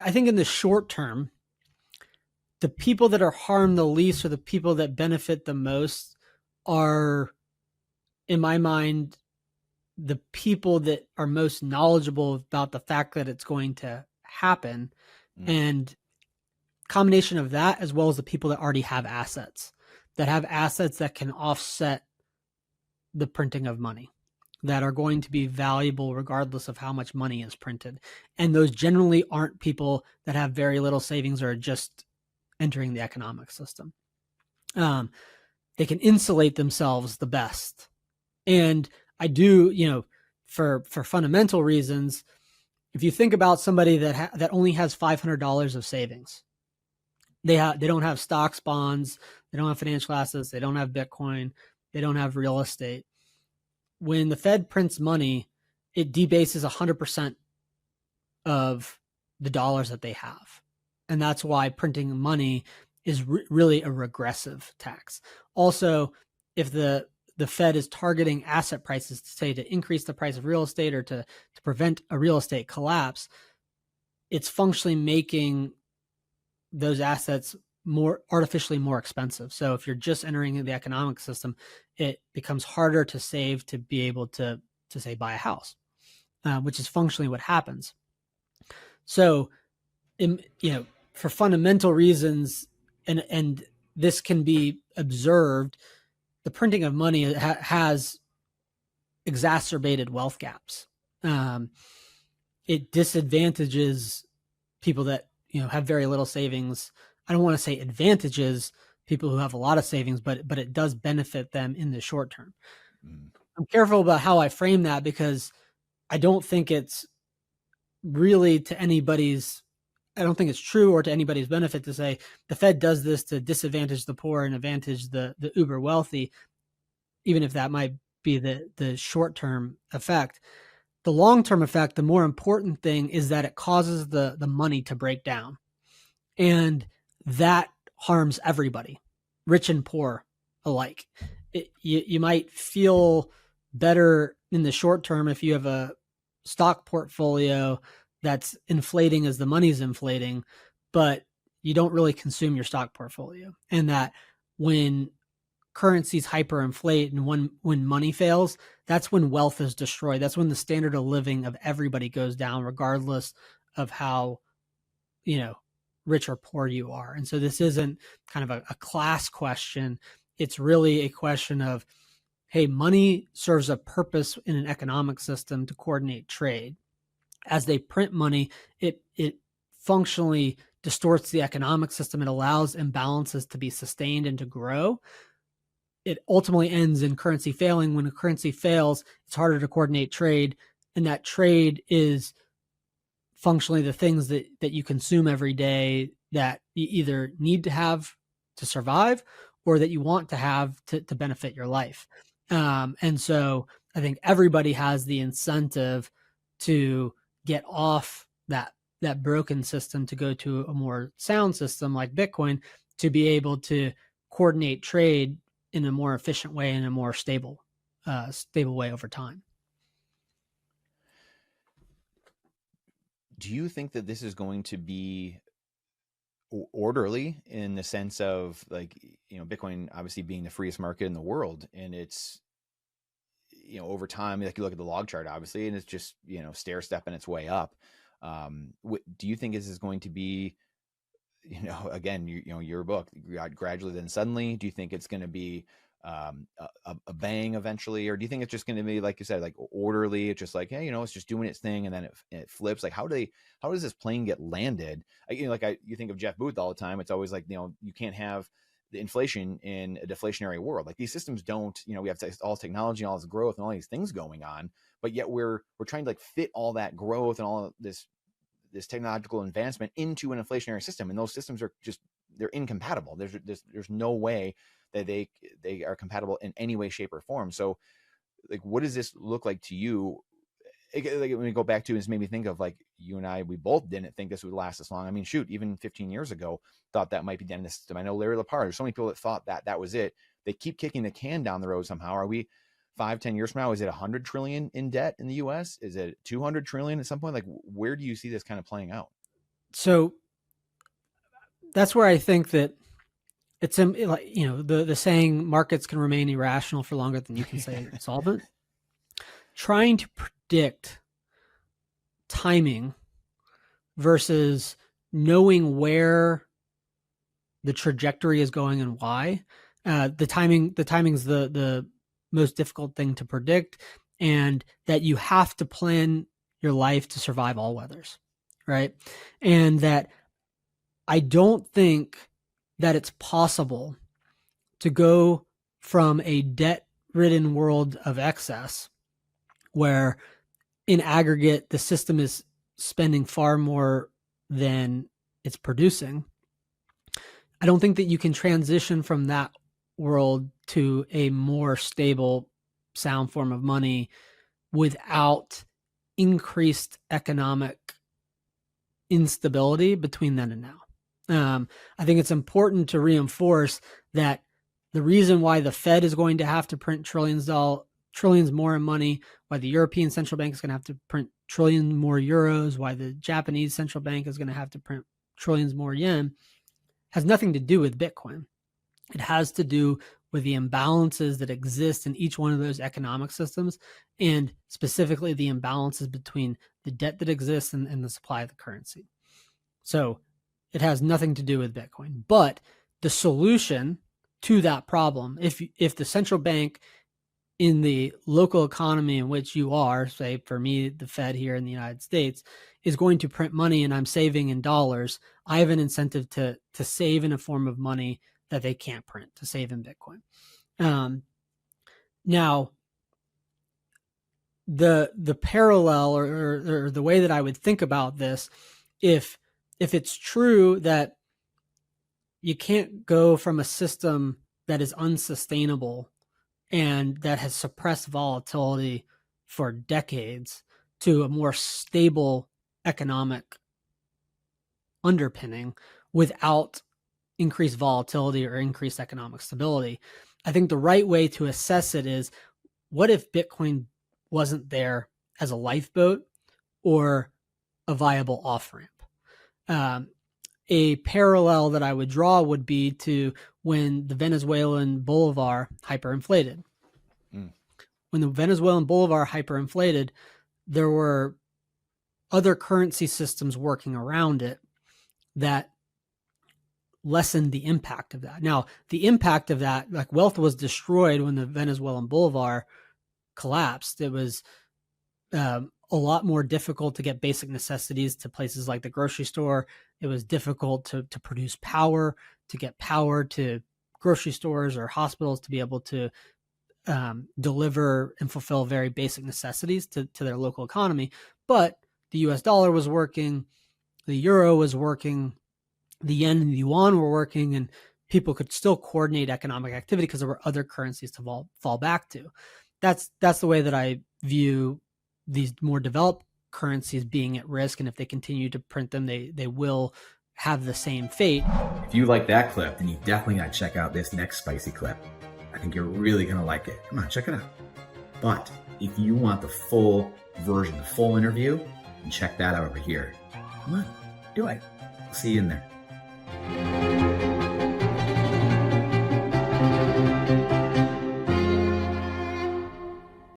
I think in the short term, the people that are harmed the least or the people that benefit the most are, in my mind, the people that are most knowledgeable about the fact that it's going to happen, Mm, and combination of that as well as the people that already have assets, that can offset the printing of money, that are going to be valuable regardless of how much money is printed. And those generally aren't people that have very little savings or are just entering the economic system. Um, they can insulate themselves the best. And I do, for fundamental reasons, if you think about somebody that only has $500 of savings, they don't have stocks, bonds, they don't have financial assets, they don't have Bitcoin, they don't have real estate. When the Fed prints money, it debases 100% of the dollars that they have. And that's why printing money is really a regressive tax. Also, if the Fed is targeting asset prices to say to increase the price of real estate or to prevent a real estate collapse, it's functionally making those assets more artificially more expensive. So if you're just entering the economic system, it becomes harder to save to be able to say buy a house, which is functionally what happens. So, for fundamental reasons, and this can be observed, the printing of money has exacerbated wealth gaps. Um, it disadvantages people that have very little savings. I don't want to say advantages people who have a lot of savings, but it does benefit them in the short term. mm, I'm careful about how I frame that because I don't think it's really to anybody's I don't think it's true or to anybody's benefit to say the Fed does this to disadvantage the poor and advantage the uber wealthy, even if that might be the short term effect. The long term effect, the more important thing is that it causes the money to break down. And that harms everybody, rich and poor alike. You might feel better in the short term if you have a stock portfolio that's inflating as the money's inflating, but you don't really consume your stock portfolio. And that when currencies hyperinflate and when money fails, that's when wealth is destroyed. That's when the standard of living of everybody goes down, regardless of how you know rich or poor you are. And so this isn't kind of a class question. It's really a question of, hey, money serves a purpose in an economic system to coordinate trade. As they print money, it functionally distorts the economic system. It allows imbalances to be sustained and to grow. It ultimately ends in currency failing. When a currency fails, it's harder to coordinate trade, and that trade is functionally the things that you consume every day that you either need to have to survive or that you want to have to benefit your life. And so I think everybody has the incentive to get off that broken system to go to a more sound system like Bitcoin to be able to coordinate trade in a more efficient way and a more stable way over time. do you think that this is going to be orderly in the sense of, like, Bitcoin obviously being the freest market in the world, and it's, over time, like, you look at the log chart obviously, and it's just, stair stepping its way up. Do you think this is going to be, again, your book, gradually then suddenly? Do you think it's going to be a bang eventually, or do you think it's just going to be, like you said, like orderly? It's just like, hey, it's just doing its thing, and then it flips. Like, how does this plane get landed? You think of Jeff Booth all the time. It's always like, you can't have the inflation in a deflationary world. Like, these systems don't, we have all this technology, all this growth, and all these things going on, but yet we're trying to, like, fit all that growth and all this technological advancement into an inflationary system, and those systems are just, they're incompatible. There's no way that they are compatible in any way, shape, or form. So, like, what does this look like to you? Like, when we go back to, it's made me think of, like, you and I, we both didn't think this would last this long. I mean, shoot, even 15 years ago, thought that might be the end of the system. I know Larry Lepard, there's so many people that thought that was it. They keep kicking the can down the road somehow. Are we 5-10 years from now? Is it 100 trillion in debt in the US? Is it 200 trillion at some point? Like, where do you see this kind of playing out? So that's where I think that it's the saying markets can remain irrational for longer than you can say solvent. Trying to predict timing versus knowing where the trajectory is going and why. The timing's the most difficult thing to predict, and that you have to plan your life to survive all weathers, right? And that I don't think that it's possible to go from a debt-ridden world of excess where in aggregate the system is spending far more than it's producing. I don't think that you can transition from that world to a more stable, sound form of money without increased economic instability between then and now. I think it's important to reinforce that the reason why the Fed is going to have to print trillions more in money, why the European Central Bank is going to have to print trillions more euros, why the Japanese Central Bank is going to have to print trillions more yen, has nothing to do with Bitcoin. It has to do with the imbalances that exist in each one of those economic systems, and specifically the imbalances between the debt that exists and the supply of the currency. So it has nothing to do with Bitcoin. But the solution to that problem, if the central bank in the local economy in which you are, say for me, the Fed here in the United States, is going to print money and I'm saving in dollars, I have an incentive to save in a form of money that they can't print, to save in Bitcoin. Now, the parallel or the way that I would think about this, if it's true that you can't go from a system that is unsustainable and that has suppressed volatility for decades to a more stable economic underpinning without increased volatility or increased economic stability, I think the right way to assess it is, what if Bitcoin wasn't there as a lifeboat or a viable off-ramp? A parallel that I would draw would be to when the Venezuelan bolivar hyperinflated. When the Venezuelan bolivar hyperinflated, there were other currency systems working around it that lessened the impact of that. Now, the impact of that, like wealth was destroyed when the Venezuelan bolivar collapsed. It was a lot more difficult to get basic necessities to places like the grocery store. It was difficult to produce power, to get power to grocery stores or hospitals to be able to deliver and fulfill very basic necessities to their local economy. But the US dollar was working, the euro was working, the yen and the yuan were working, and people could still coordinate economic activity because there were other currencies to fall back to. That's the way that I view these more developed currencies being at risk, and if they continue to print them, they will have the same fate. If you like that clip, then you definitely got to check out this next spicy clip. I think you're really going to like it. Come on, check it out. But if you want the full version, the full interview, then check that out over here. Come on, do it. I'll see you in there.